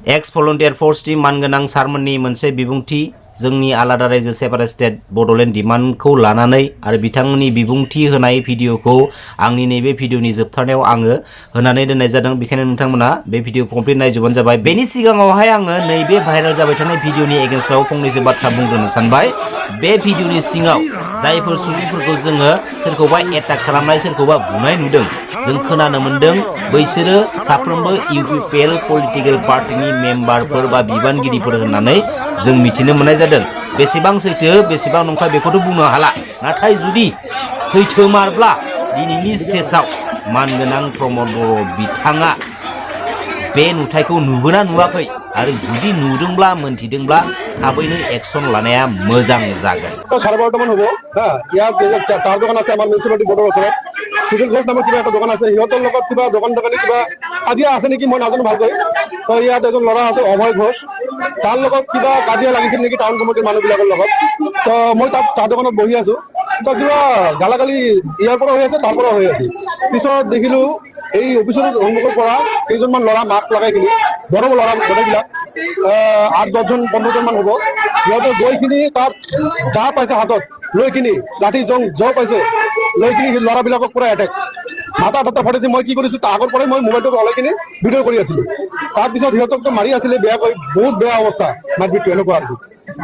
एक्स volunteer फोर्सनि मानगोनां सारमोननि मोनसे बिबुंथि जोंनि आलादा रायजो सेपारेट स्टेट बड'लेण्ड डिमान्डखौ लानानै आरो बिथांमोननि बिबुंथि होनाय भिडिअखौ आंनि नैबे भिडिअनि जोबथारनायाव आङो होनानै दोननाय जादों। बेखायनो नोंथांमोना बे भिडिअ कमप्लिट नायजोबानो जाबाय। बेनि सिगाङावहाय आङो नैबे भाइरेल जाबाय थानाय भिडिअनि एगेन्स्टआव फंनैसो बाथ्रा बुंग्रोनो सानबाय। बे भिडिअनि सिङाव जायफोर सुबुंफोरखौ जोङो सोरखौबा एटाक खालामनाय सोरखौबा बुनाय नुदों, जों खोनानो मोन्दों बैसोरो साफ्रोमबो इउपिपिएल पलिटिकेल पार्टिनि मेम्बारफोर बा बिबानगिरिफोर होननानै जों मिथिनो मोननाय जादों। बेसेबां सैथो बेसेबां नंखाय बेखौथ' बुंनो हाला, नाथाय जुदि सैथो मारब्ला दिनैनि स्टेजआव मानगोनां प्रमद बर' बिथाङा बे नुथायखौ नुगोना नुवाखै आरो जुदि नुदोंब्ला मोनथिदोंब्ला थाबैनो एक्सन लानाया मोजां जागोन। 12:30 হ'ব। ইয়াত চাৰ দোকান আছে আমাৰ মিউনিচিপালিটি বৰ্ডৰ ওচৰত। সুনীল ঘোষ নামৰ কিবা এটা দোকান আছে, সিহঁতৰ লগত কিবা দোকান দোকানী কিবা কাজিয়া আছে নেকি মই নাজানো ভালকৈ। তো ইয়াত এজন ল'ৰা আছে অভয় ঘোষ, তাৰ লগত কিবা কাজিয়া লাগিছিল নেকি টাউন কমিটিৰ মানুহবিলাকৰ লগত। তো মই তাত চাহ দোকানত বহি আছো, তো কিবা গালাগালি ইয়াৰ পৰা হৈ আছে তাৰ পৰা হৈ আছে। পিছত দেখিলো এই অফিচৰ সন্মুখৰ পৰা কেইজনমান ল'ৰা মাস্ক লগাই কিনি বড় ল'ৰা গোটেইবিলাক 8-10জন 15জন মান হ'ব, সিহঁতে গৈ কিনি তাত যা পাইছে হাতত লৈ কিনি লাঠি জং পাইছে লৈ কিনি ল'ৰাবিলাকক পুৰা এটেক মাথা ফাটাইছে। মই কি কৰিছো তাৰ আগৰ পৰাই মই মোবাইলটো ওলাই কিনি ভিডিঅ' কৰি আছিলো। তাৰপিছত সিহঁতকতো মাৰি আছিলে বেয়াকৈ, বহুত বেয়া অৱস্থা মাৰপিটটো এনেকুৱা আৰু।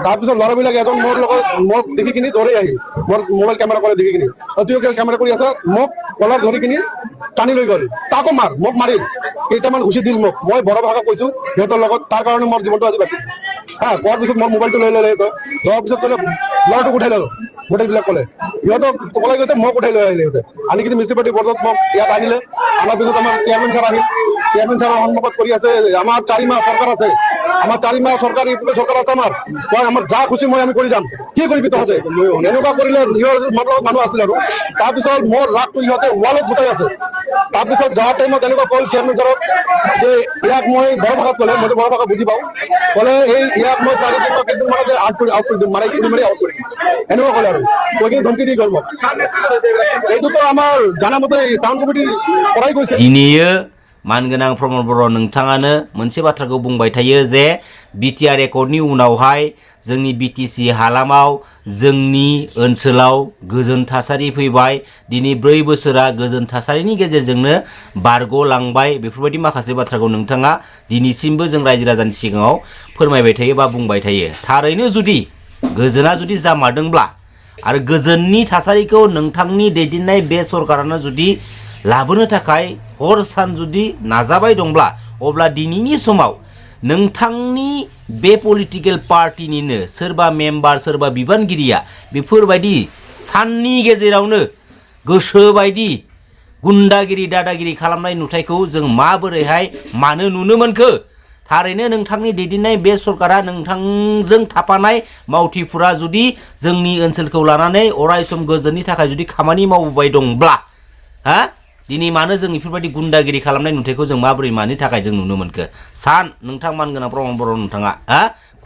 তাৰপিছত ল'ৰাবিলাক এজন মোৰ লগত মোক দেখি কিনি দৌৰি আহি মোৰ মোবাইল কেমেৰা কৰি দেখি কিনি অতিকে কেমেৰা কৰি আছে, মোক কলাৰ ধৰি কিনি টানি লৈ গ'ল। তাকো মোক মাৰি কেইটামান ঘুচি দিল মোক। মই বড় ভাষা কৈছো সিহঁতৰ লগত, তাৰ কাৰণে মোৰ জীৱনটো আজি বাচিল। কোৱাৰ পিছত মোৰ মোবাইলটো লৈ ল'লে, লোৱাৰ পিছত ক'লে ল'ৰাটোক উঠাই ল'লো। গোটেইবিলাক ক'লে সিহঁতক ক'লে গৈছে, মোক উঠাই লৈ আহিলে সিহঁতে। আনি কিনি মিউনিচিপালিটি বৰ্ডত মোক ইয়াত আনিলে। আনাৰ পিছত আমাৰ চেয়াৰমেন ছাৰ আহিল, চেয়াৰমেন ছাৰৰ সন্মুখত কৰি আছে আমাৰ 4 মাহ চৰকাৰ আছে, আমাৰ 4 মাহ চৰকাৰ চৰকাৰ আছে আমাৰ যা খুচি মই আমি কৰি যাম, কি কৰিবি তহঁতে এনেকুৱা কৰিলে। মানুহ আছিল আৰু তাৰপিছত মোৰ ৰাগটো সিহঁতে ৱালত গোটাই আছে। তাৰপিছত যোৱা টাইমত এনেকুৱা ক'ল চেয়াৰমেন ছাৰক যে ইয়াক মই বড় ভাষাত ক'লে, মইতো বড় ভাষা বুজি পাওঁ, ক'লে এই ইয়াক মই 4 দিন বা কেইদিন মানতে আউট কৰি দিম, মাৰি আউট কৰি দিম এনেকুৱা ক'লে আৰু কৈ কিনি ধমকি দি গ'ল মোক। এইটোতো আমাৰ জানা মতে টাউন কমিটি পৰাই গৈছে। दिनैयो मानगोनां प्रमद बर' नोंथाङानो मोनसे बाथ्राखौ बुंबाय थायो जे बिटिआर एकर्डनि उनावहाय जोंनि बिटिसि हालामाव जोंनि ओनसोलाव गोजोन थासारि फैबाय, दिनै 4 बोसोरा गोजोन थासारिनि गेजेरजोंनो बारग'लांबाय। बेफोरबायदि माखासे बाथ्राखौ नोंथाङा दिनैसिमबो जों रायजो राजानि सिगाङाव फोरमायबाय थायो बा बुंबाय थायो। थारैनो जुदि गोजोना जुदि जामारदोंब्ला आरो गोजोननि थासारिखौ नोंथांनि दैदेननाय बे सरकारानो जुदि लाबोनो थाखाय हर सान जुदि नाजाबाय दंब्ला, अब्ला दिनैनि समाव नोंथांनि बे पलिटिकेल पार्टिनिनो सोरबा मेम्बार सोरबा बिबानगिरिया बेफोरबायदि साननि गेजेरावनो गोसोबायदि गुन्डागिरि दादागिरि खालामनाय नुथायखौ जों माबोरैहाय मानो नुनो मोनखो? थारैनो नोंथांनि दैदेननाय बे सरकारा नोंथांजों थाफानाय मावथिफोरा जुदि जोंनि ओनसोलखौ लानानै अरायसम गोजोननि थाखाय जुदि खामानि मावबाय दंब्ला दिनै मानो जों बेफोरबायदि गुन्डागिरि खालामनाय नुथायखौ जों माबोरै मानि थाखाय जों नुनो मोनखो? सान नोंथां मानगोनां प्रमद बर' नोंथाङा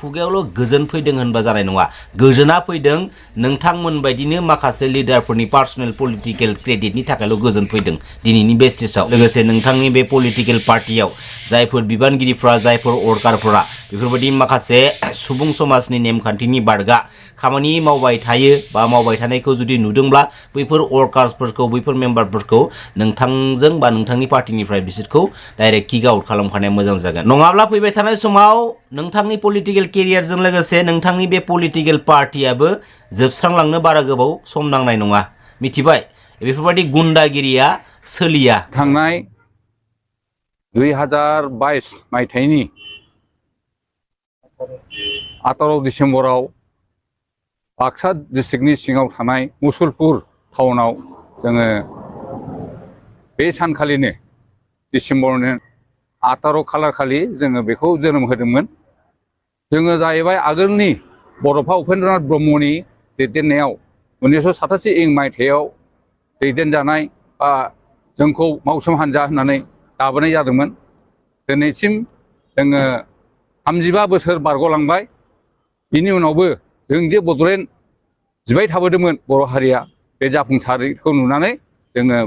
खुगायावल' गोजोन फैदों होनबा जानाय नङा। गोजोना फैदों नोंथांमोन बायदिनो माखासे लिडारफोरनि पार्सनेल पलिटिकेल क्रेडिटनि थाखायल' गोजोन फैदों दिनैनि बे स्टेजआव। लोगोसे नोंथांनि बे पलिटिकेल पार्टियाव जायफोर बिबानगिरिफ्रा जायफोर वर्कारफोरा बेफोरबायदि माखासे सुबुं समाजनि नेमखान्थिनि बारगा खामानि मावबाय थायो बा मावबाय थानायखौ जुदि नुदोंब्ला बैफोर वर्कार्सफोरखौ बैफोर मेम्बारफोरखौ नोंथांजों बा नोंथांनि पार्टिनिफ्राय बिसोरखौ डाइरेक्ट किक आउट खालामखानाया मोजां जागोन। नङाब्ला फैबाय थानाय समाव नोंथांनि पलिटिकेल केरियारजों लोगोसे नोंथांनि बे पलिटिकेल पार्टियाबो जोबस्रांलांनो बारा गोबाव सम नांनाय नङा। मिथिबाय? बेफोरबायदि गुन्डागिरिया सोलिया। थांनाय 2022 मायथाइनि 18 डिसेम्बराव बाक्सा डिस्ट्रिक्टनि सिङाव थानाय मुसलपुर टाउनाव जोङो बे सानखालिनो डिसेम्बरनि 18 खालार खालि जोङो बेखौ जोनोम होदोंमोन। जोङो जाहैबाय आगोलनि बड'फा उपेन्द्रनाथ ब्रह्मनि दैदेननायाव 1987 मायथाइयाव दैदेनजानाय बा जोंखौ मावसोम हान्जा होननानै दाबोनाय जादोंमोन। दिनैसिम जोङो 35 बोसोर बारग'लांबाय। बिनि उनावबो जों जे बड'लेण्ड जिबाय थाबोदोंमोन बर' हारिया, बे जाफुंसारैखौ नुनानै जोङो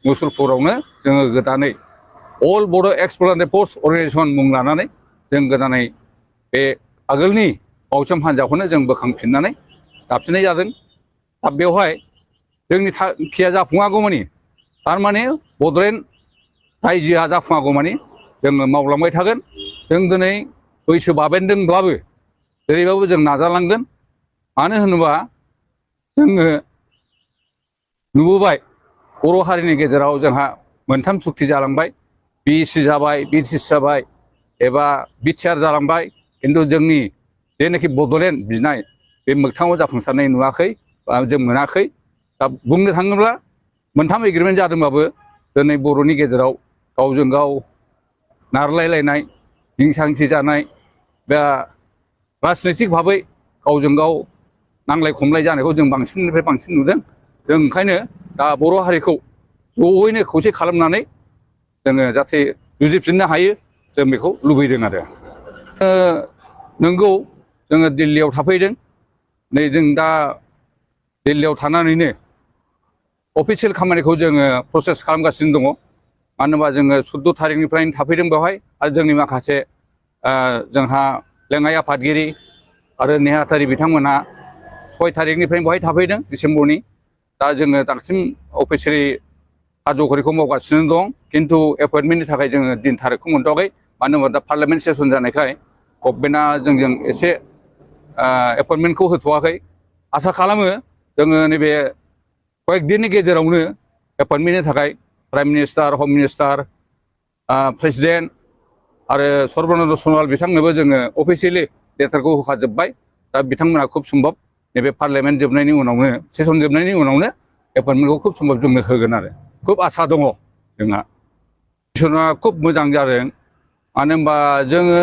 मुसलपुरावनो जोङो गोदानै अल बड' एक्स भलन्टियार फोर्स अर्गानाइजेसन मुं लानानै जों गोदानै बे आगोलनि मावसोम हान्जाखौनो जों बोखांफिननानै दाफिननाय जादों। दा बेवहाय जोंनि थांखिया जाफुङागौमानि थारमाने बड'लेण्ड रायजोआ जाफुङागौमानि जोङो मावलांबाय थागोन। जों दिनै बैसो बाबेनदोंब्लाबो जेरैबाबो जों नाजालांगोन। मानो होनोबा जोङो नुबोबाय बर' हारिनि गेजेराव जोंहा मोनथाम सुक्ति जालांबाय, BEC जाबाय, BTC जाबाय एबा बिटिआर जालांबाय। खिन्थु जोंनि जेनाखि बड'लेण्ड बिनाय बे मोगथाङाव जाफुंसारनाय नुवाखै बा जों मोनाखै। दा बुंनो थाङोब्ला मोनथाम एग्रिमेन्ट जादोंबाबो दिनै बर'नि गेजेराव गावजों गाव नारलायलायनाय, हिंसा हिंसि जानाय बा राजनैतिक भाबै गावजों गाव नांलाय खमलाय जानायखौ जों बांसिननिफ्राय बांसिन नुदों। जों ओंखायनो दा बर' हारिखौ ज'यैनो खौसे खालामनानै जोङो जाहाथे जुजिफिननो हायो जों बेखौ लुबैदों आरो। नंगौ जोङो दिल्लीयाव थाफैदों। नै जों दा दिल्लीयाव थानानैनो अफिसियेल खामानिखौ जोङो प्रसेस खालामगासिनो दङ। मानो होनोबा जोङो 14 थारिखनिफ्रायनो थाफैदों बेवहाय आरो जोंनि माखासे जोंहा लेङाइ आफादगिरि आरो नेहाथारि बिथांमोनहा 6 थारिखनिफ्रायनो बेवहाय थाफैदों डिसेम्बरनि। दा जोङो दासिम अफिसियेलि हाबाफारिखौ मावगासिनो दं। खिन्थु एपइन्टमेन्टनि थाखाय जोङो दिन थारिखखौ मोनथ'वाखै। मानो होनोबा दा पार्लियामेन्ट सेसन जानायखाय गभर्नमेन्टआ जोंजों एसे एपइन्टमेन्टखौ होथ'वाखै। आसा खालामो जोङो नैबे कয়েকदिननि गेजेरावनो एपइन्टमेन्टनि थाखाय प्राइम मिनिस्टार, हम मिनिस्टार, प्रेसिडेन्ट आरो सर्बानन्द सन'वाल बिथांनोबो जोङो अफिसियेलि लेटारखौ होखाजोब्बाय। दा बिथांमोना खुब सम्भब नैबे पार्लियामेन्ट जोबनायनि उनावनो, सेसन जोबनायनि उनावनो एपइन्टमेन्टखौ खुब सम्भब जोंनो होगोन आरो खुब आसा दङ जोंहा। मिसना खुब मोजां जादों। मानो होनबा जोङो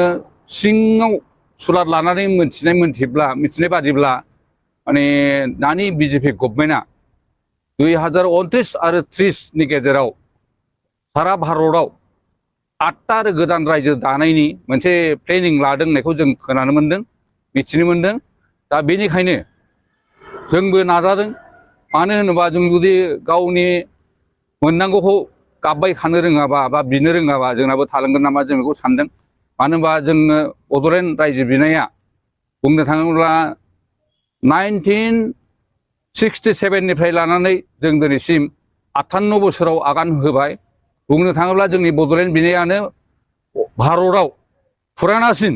सिङाव सुलाद लानानै मिथिनाय बादिब्ला माने दानि BJP गभर्नमेन्टआ 2029 आरो 30नि गेजेराव सारा भारतआव 8टा आरो गोदान रायजो दानायनि मोनसे प्लेनिं लादों होननायखौ जों खोनानो मोन्दों, मिथिनो मोन्दों। दा बेनिखायनो जोंबो नाजादों। मानो होनोबा जों जुदि गावनि मोननांगौखौ गाबबाय थानो रोङाबा बा बिनो रोङाबा जोंनाबो थालांगोन नामा जों बेखौ सानदों। मानो होनबा जोङो बड'लेण्ड रायजो बिनाया बुंनो थाङोब्ला 1967निफ्राय लानानै जों दिनैसिम 58 बोसोराव आगान होबाय। बुंनो थाङोब्ला जोंनि बड'लेण्ड बिनायानो भारतआव फुरानासिन।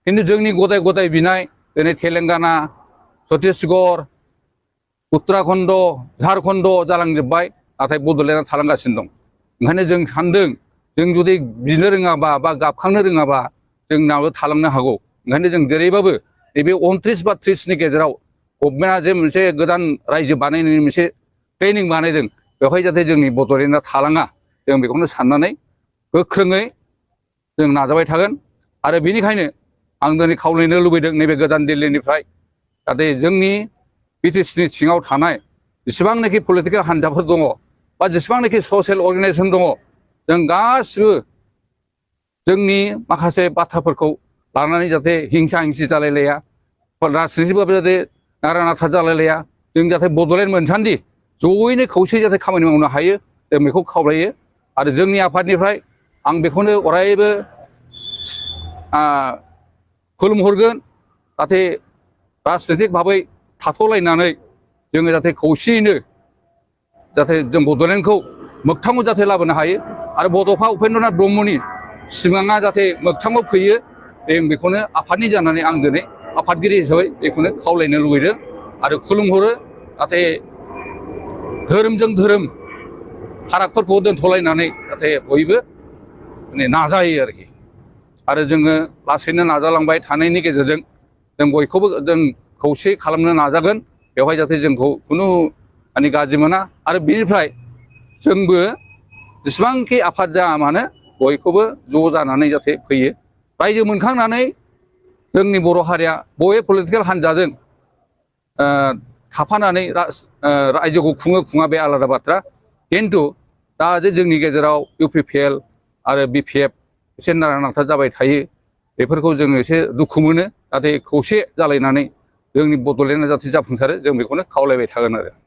खिन्थु जोंनि गदाय गदाय बिनाय दिनै तेलेंगाना, छत्तीसगढ़, उत्तराखन्ड, झारखन्ड जालांजोब्बाय। नाथाय बड'लेण्डआ थालांगासिनो दं। ओंखायनो जों सानदों जों जुदि बिनो रोङाबा बा गाबखांनो रोङाबा जोंनाबो थालांनो हागौ। ओंखायनो जों जेरैबाबो नैबे 29 बा 30नि गेजेराव गभर्नमेन्टआ जे मोनसे गोदान रायजो बानायनायनि मोनसे प्लेनिं बानायदों, बेवहाय जाहाथे जोंनि बड'लेण्डआ थालाङा जों बेखौनो साननानै गोख्रोङै जों नाजाबाय थागोन। आरो बेनिखायनो आं दिनै खावलायनो लुबैदों नैबे गोदान दिल्लीनिफ्राय जाहाथे जोंनि BTCनि सिङाव थानाय जेसेबांनाखि पलिटिकेल हान्जाफोर दङ बा जेसेबांनाखि ससियेल अर्गानाइजेसन दङ, जों गासिबो जोंनि माखासे बाथ्राफोरखौ लानानै जाहाथे हिंसा हिंसि जालायलाया, राजनितिकबाबो जाहाथे नारा नाथा जालायलाया, जों जाहाथे बड'लेण्ड मोनसान्दि ज'यैनो खौसेयै जाहाथे खामानि मावनो हायो जों बेखौ खावलायो। आरो जोंनि आफादनिफ्राय आं बेखौनो अरायबो खुलुमहरगोन जाहाथे राजनितिक भाबै थाथ'लायनानै जोङो जाहाथे खौसेयैनो जाहाथे जों बड'लेण्डखौ मोगथाङाव जाहाथे लाबोनो हायो आरो बड'फा उपेन्द्रनाथ ब्रह्मनि सिमाङा जाहाथे मोगथाङाव फैयो। जों बेखौनो आफादनि जानानै आं दिनै आफादगिरि हिसाबै बेखौनो खावलायनो लुबैदों आरो खुलुमहरो। जाहाथे धोरोमजों धोरोम फारागफोरखौ दोनथ'लायनानै जाहाथे बयबो नाजायो आरोखि। आरो जोङो लासैनो नाजालांबाय थानायनि गेजेरजों जों बयखौबो जों खौसे खालामनो नाजागोन। बेवहाय जाहाथे जोंखौ खुनु गाज्रि मोना। आरो बेनिफ्राय जोंबो जेसेबांखि आफाद जाया मानो बयखौबो ज' जानानै जाहाथे फैयो। रायजो मोनखांनानै जोंनि बर' हारिया बबे पलिटिकेल हान्जाजों थाफानानै रायजोखौ खुङा बे आलादा बाथ्रा। खिन्थु दा जे जोंनि गेजेराव UPPL आरो BPF एसे नारा नाथा जाबाय थायो, बेफोरखौ जोङो एसे दुखु मोनो। जाहाथे खौसे जालायनानै जोंनि बड'लेण्डआ जाहाथे जाफुंसारो जों बेखौनो खावलायबाय थागोन आरो।